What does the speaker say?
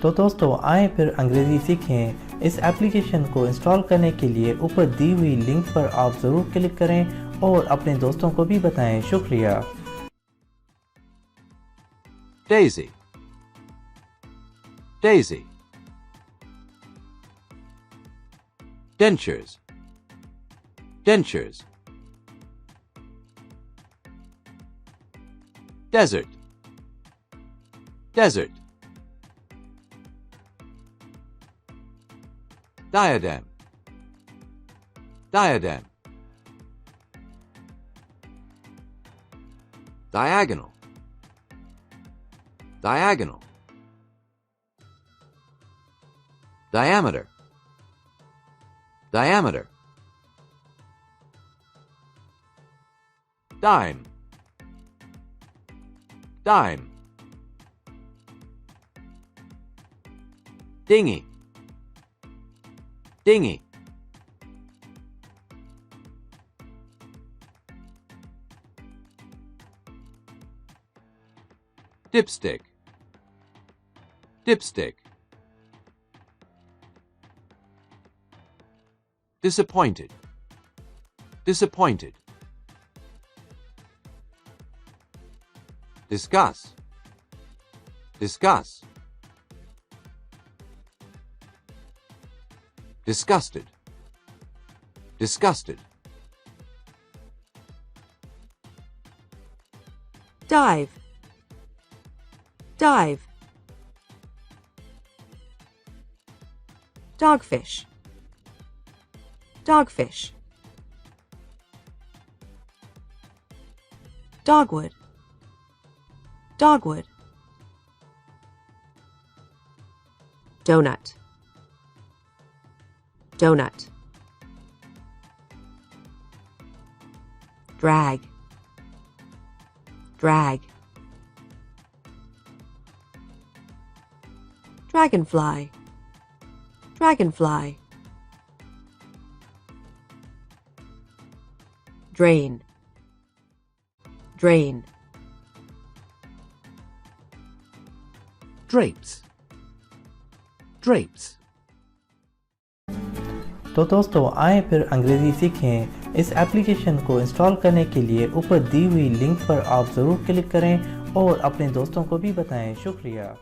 तो दोस्तों आए फिर अंग्रेज़ी सीखें। इस एप्लीकेशन को इंस्टॉल करने के लिए ऊपर दी हुई लिंक पर आप ज़रूर क्लिक करें और अपने दोस्तों को भी बताएं। शुक्रिया। Daisy, daisy. Dentures, dentures. Desert, desert. Diadem, diadem. Diagonal, diagonal. Diameter, diameter. Dime, dime. Dinghy, dinghy. Dipstick, dipstick. Disappointed, disappointed. Discuss, discuss. Disgusted, disgusted. Dive, dive. Dogfish, dogfish. Dogwood, dogwood. Donut, donut. Drag, drag. Dragonfly, dragonfly. Drain, drain. Drapes, drapes. तो दोस्तों आए फिर अंग्रेज़ी सीखें। इस application को install करने के लिए ऊपर दी हुई लिंक पर आप ज़रूर क्लिक करें और अपने दोस्तों को भी बताएं। शुक्रिया।